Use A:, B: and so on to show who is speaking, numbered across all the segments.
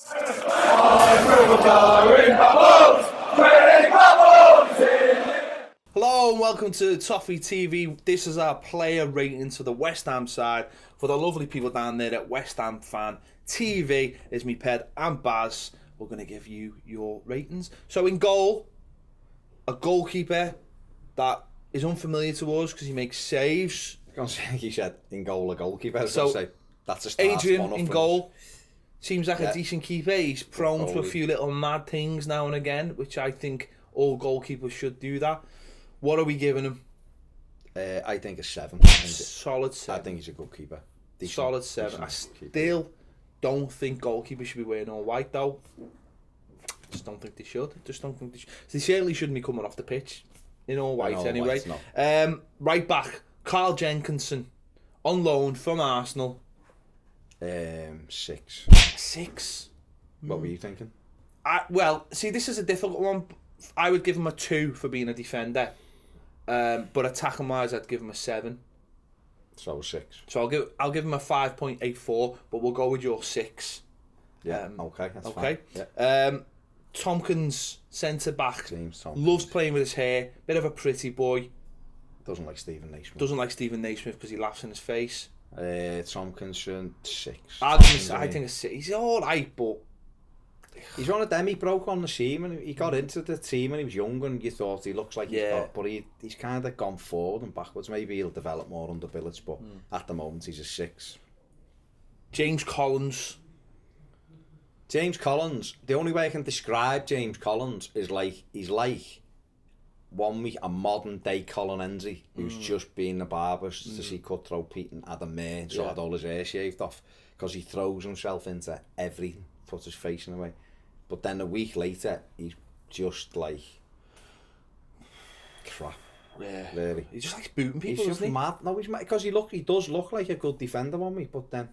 A: Hello and welcome to Toffee TV. This is our player ratings for the West Ham side. For the lovely people down there at West Ham Fan TV, is me Ped and Baz. We're going to give you your ratings. So in goal, a goalkeeper that is unfamiliar to us because he makes saves.
B: He said in goal a goalkeeper.
A: So
B: say that's a start.
A: Adrian in goal. Seems like
B: Yeah.
A: a decent keeper. He's prone to a few little mad things now and again, which I think all goalkeepers should do that. What are we giving him?
B: I think a 7.
A: Solid 7.
B: I think he's a good keeper.
A: Solid 7. I still don't think goalkeepers should be wearing all white though. Just don't think they should. They certainly shouldn't be coming off the pitch in all white anyway.
B: No.
A: Right back, Carl Jenkinson, on loan from Arsenal.
B: 6.
A: 6.
B: What were you thinking?
A: Well, see, this is a difficult one. I would give him a 2 for being a defender. But attacking wise, I'd give him a 7.
B: So 6.
A: So I'll give him a 5.84, but we'll go with your 6.
B: Yeah, okay, that's
A: okay.
B: fine. Yeah.
A: Tompkins, centre back,
B: James Tompkins.
A: loves playing with his hair. Bit of a pretty boy.
B: Doesn't like Stephen Naismith.
A: Doesn't like Stephen Naismith because he laughs in his face.
B: Tompkins 6.
A: I think a 6. He's all right, but
B: he's one of them. He broke on the team and he got into the team and he was young and you thought he looks like he's kind of gone forward and backwards. Maybe he'll develop more under Billets, but at the moment he's a 6.
A: James Collins,
B: the only way I can describe James Collins is like he's like a modern day Colin Enzi who's just been the barbers to see Cutthroat Pete and Adam May so had all his hair shaved off because he throws himself into everything, puts his face in the way, but then a week later he's just like crap.
A: Yeah,
B: really.
A: He just likes booting people.
B: He's just mad. No, he's mad because he does look like a good defender on me, but then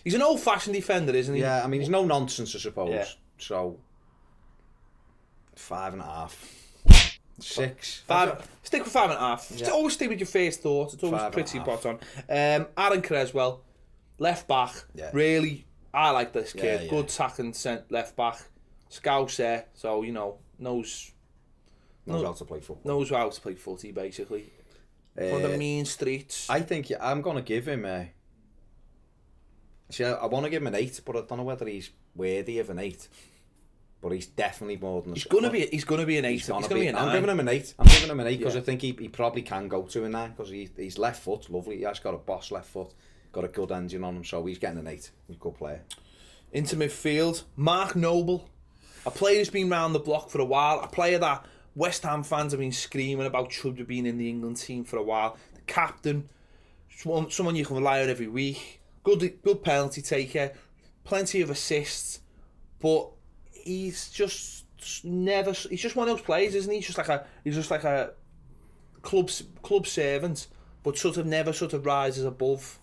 A: he's an old-fashioned defender, isn't he?
B: Yeah, I mean he's no nonsense, I suppose.
A: Yeah.
B: So 5.5. 6.
A: 5. Stick with 5.5.
B: Yeah.
A: Always stay with your first thought. It's always pretty spot on. Aaron Creswell, left back.
B: Yeah.
A: Really, I like this kid.
B: Yeah.
A: Good tackling left back. Scouse there, so knows
B: how to play football.
A: Knows how to play footy basically. From the mean streets.
B: I think I'm gonna give him a. See, I want to give him an 8, but I don't know whether he's worthy of an 8. But he's definitely more than.
A: He's gonna be an 8. He's gonna be a 9.
B: I'm giving him an 8. I'm giving him an 8 because I think he probably can go to a 9 because he's left foot, lovely. He has got a boss left foot, got a good engine on him, so he's getting an 8. He's a good player.
A: Into midfield, Mark Noble, a player who's been round the block for a while, a player that West Ham fans have been screaming about should have been in the England team for a while. The captain, someone you can rely on every week. Good penalty taker, plenty of assists, but he's just one of those players, isn't he? He's just like a club servant, but sort of never rises above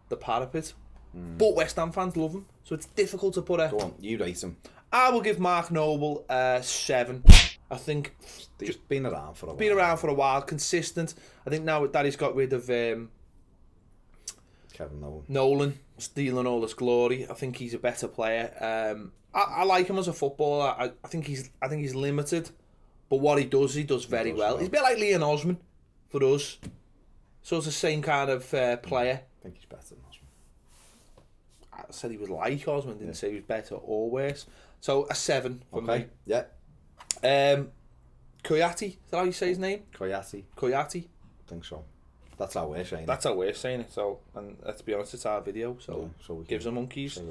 A: the parapet. But West Ham fans love him, so it's difficult to put a.
B: Go on, you rate him.
A: I will give Mark Noble a 7. I think
B: He's been around for a
A: while. Consistent. I think now that he's got rid of
B: Kevin
A: Nolan stealing all his glory, I think he's a better player. I like him as a footballer. I think he's limited, but what he does very well. He's a bit like Leon Osman for us. So it's the same kind of player.
B: I think he's better than Osman.
A: I said he was like Osman, didn't say he was better or worse. So a 7 for me.
B: Yeah.
A: Koyati, is that how you say his name?
B: Koyati.
A: I
B: think so. That's how we're saying
A: That's how we're saying it. So, and let's be honest, it's our video, so
B: we
A: gives them monkeys.
B: Say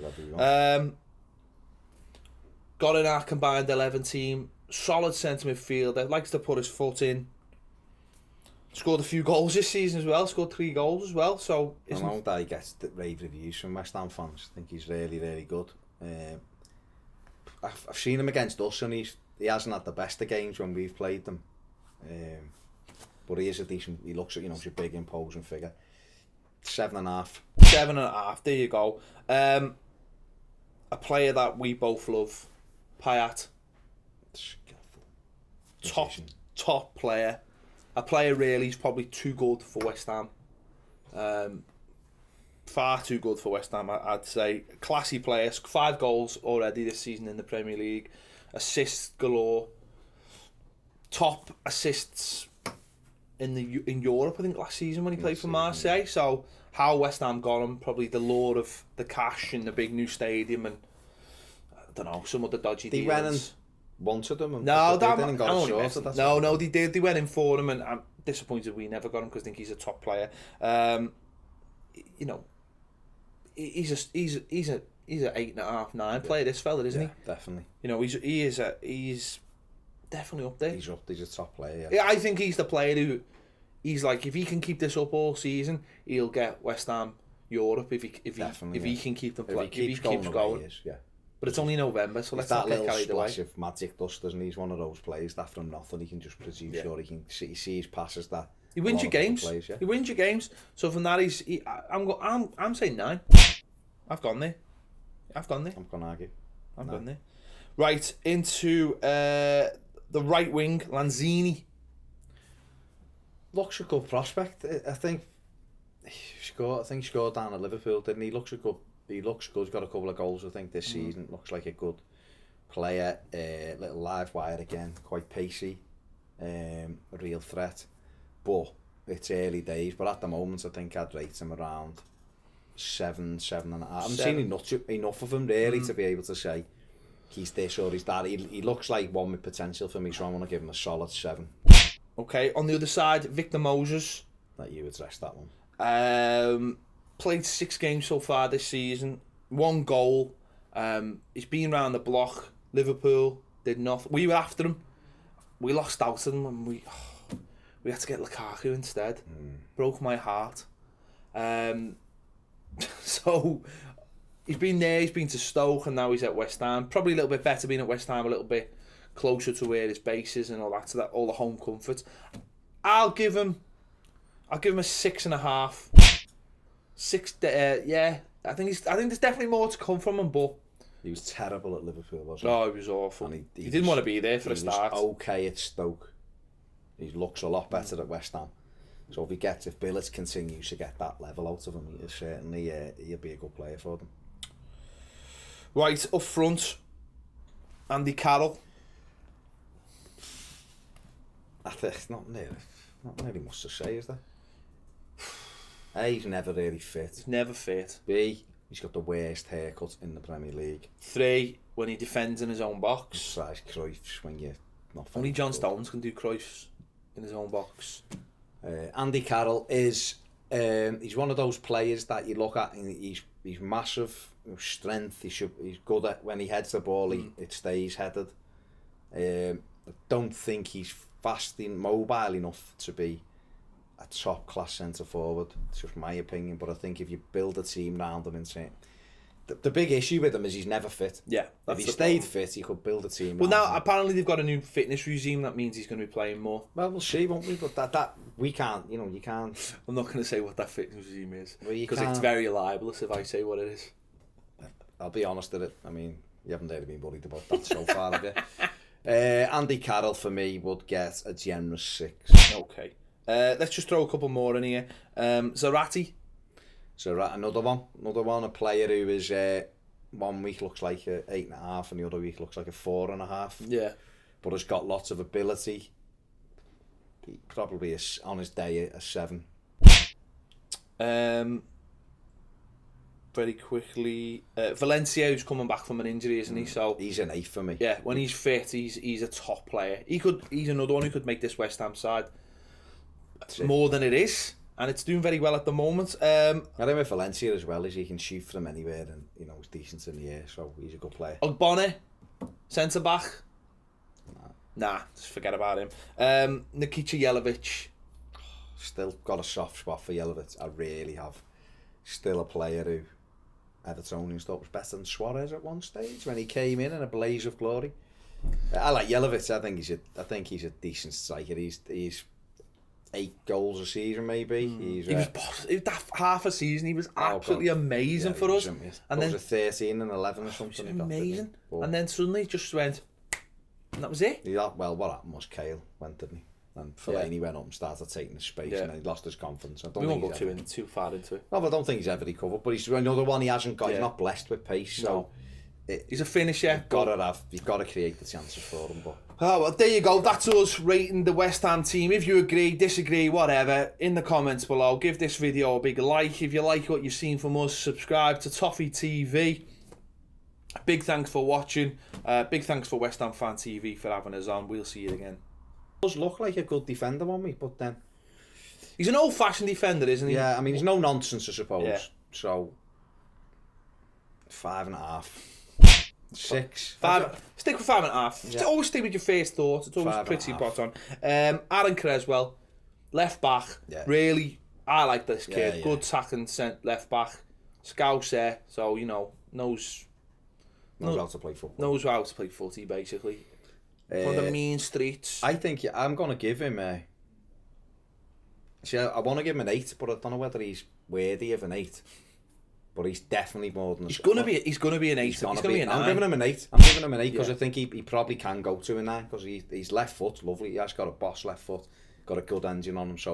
A: Got in our combined 11 team. Solid centre midfielder. Likes to put his foot in. Scored a few goals this season as well. Scored 3 goals as well. So
B: I know that he gets the rave reviews from West Ham fans. I think he's really, really good. I've seen him against us and he hasn't had the best of games when we've played them. But he is a decent. He looks at he's a big imposing figure. 7.5.
A: 7.5. There you go. A player that we both love, Payet. Top player. A player really is probably too good for West Ham. far too good for West Ham, I'd say. Classy player, 5 goals already this season in the Premier League. Assists galore. Top assists in Europe, I think, last season when he played for Marseille. So how West Ham got him, probably the lure of the cash in the big new stadium and, I don't know, some of the dodgy deals.
B: They went and wanted him. And
A: no,
B: they didn't got it sorted.
A: No, they did. They went in for him, and I'm disappointed we never got him because I think he's a top player. You know, he's a 8.5, 9 player. This fella, isn't he?
B: Definitely.
A: You know, he's definitely up there.
B: He's a top player.
A: Yeah, I think he's the player who, he's like, if he can keep this up all season, he'll get West Ham Europe if he can keep them
B: if he keeps going. Yeah.
A: But it's only November, so let's not get carried away.
B: That little splash of magic dust, doesn't he? He's one of those players that from nothing he can just produce, or he can see his passes that.
A: He wins your games. He wins your games. So from that, I'm saying 9. I've gone there.
B: I'm gonna argue.
A: I've gone there. Right into the right wing, Lanzini.
B: Looks a good prospect. I think he scored down at Liverpool, didn't he? Looks good. He's got a couple of goals, I think, this season. Looks like a good player. Little live wire again, quite pacey. A real threat. But it's early days. But at the moment, I think I'd rate him around 7.5. I haven't seen enough of him, really, to be able to say he's this or he's that. He looks like one with potential for me, so I want to give him a solid 7.
A: Okay, on the other side, Victor Moses.
B: That you addressed that one.
A: Played 6 games so far this season. 1 goal. He's been round the block. Liverpool did nothing. We were after him. We lost out on him, and we had to get Lukaku instead. Broke my heart. So he's been there. He's been to Stoke, and now he's at West Ham. Probably a little bit better being at West Ham. A little bit closer to where his base is and all that. So that all the home comforts. I'll give him a 6.5. 6. Yeah, I think there's definitely more to come from him, but
B: he was terrible at Liverpool, wasn't he?
A: Oh, he was awful. And he didn't want to be there for a start.
B: He was okay at Stoke. He looks a lot better at West Ham. So if Billets continues to get that level out of him, he'll be a good player for them.
A: Right, up front, Andy Carroll.
B: I think not really much to say, is there? A, he's never really fit.
A: He's never fit.
B: B, he's got the worst haircut in the Premier League.
A: 3, when he defends in his own box.
B: Size Cruyff's when you're not.
A: Only John Stones can do Cruyff's in his own box.
B: Andy Carroll is he's one of those players that you look at and he's massive, strength. He's good at when he heads the ball. It stays headed. I don't think he's fast and mobile enough to be a top class centre forward. It's just my opinion, but I think if you build a team around him and say the big issue with him is he's never fit.
A: Yeah,
B: if he stayed fit, he could build a team.
A: Well, now apparently they've got a new fitness regime that means he's going to be playing more.
B: Well, we'll see, won't we? But that we can't. You can't.
A: I'm not going to say what that fitness regime is because
B: it's
A: very libelous if I say what it is.
B: I'll be honest with it. I mean, you haven't really been worried about that so far, have you? Andy Carroll for me would get a generous 6.
A: Okay. Let's just throw a couple more in here. Zarate.
B: Another one, a player who is 1 week looks like a 8.5 and the other week looks like a 4.5.
A: Yeah.
B: But has got lots of ability. He probably is on his day a 7.
A: Very quickly, Valencia, who's coming back from an injury, isn't he? So
B: he's an 8 for me.
A: Yeah, when he's fit, he's a top player. He's another one who could make this West Ham side more than it is, and it's doing very well at the moment.
B: I think with Valencia as well, is he can shoot from anywhere, and he's decent in the air, so he's a good player.
A: Ogbonna, centre back. Nah, just forget about him. Nikita Jelavic.
B: Still got a soft spot for Jelavic. I really have. Still a player who Evertonians thought was better than Suarez at one stage when he came in a blaze of glory. I like Jelavic. I think he's a decent striker. He's 8 goals a season maybe.
A: He was that half a season. He was absolutely amazing for us.
B: And then 13 and 11 or something.
A: Amazing. And then suddenly just went. And that was it.
B: Well, what happened was Kale went, didn't he? And Fellaini went up and started taking his space, and then he lost his confidence.
A: We won't go too far into it.
B: No, but I don't think he's ever recovered. But he's another one he hasn't got. He's not blessed with pace. So
A: he's a finisher.
B: You've got to create the chances for him. But
A: oh, well, there you go. That's us rating the West Ham team. If you agree, disagree, whatever, in the comments below, give this video a big like. If you like what you've seen from us, subscribe to Toffee TV. Big thanks for watching. Big thanks for West Ham Fan TV for having us on. We'll see you again.
B: Does look like a good defender on me, but then
A: he's an old-fashioned defender, isn't he?
B: Yeah, I mean he's no nonsense, I suppose.
A: Yeah.
B: So 5.5, 6.
A: Stick with 5.5.
B: Yeah.
A: Always stick with your first thoughts. It's always pretty spot on. Aaron Creswell, left back. Yeah. Really, I like this kid. Yeah. Good tackling left back. Scouser, so you know knows
B: how to play football.
A: Knows how to play footy, basically. From the mean streets.
B: I think I'm going to give him a... See, I want to give him an 8, but I don't know whether he's worthy of an 8. But he's definitely more than...
A: He's going to be an 8. He's going to be a 9.
B: I'm giving him an 8. I'm giving him an 8 because I think he probably can go to a 9 because he's left foot, lovely. He has got a boss left foot, got a good engine on him, so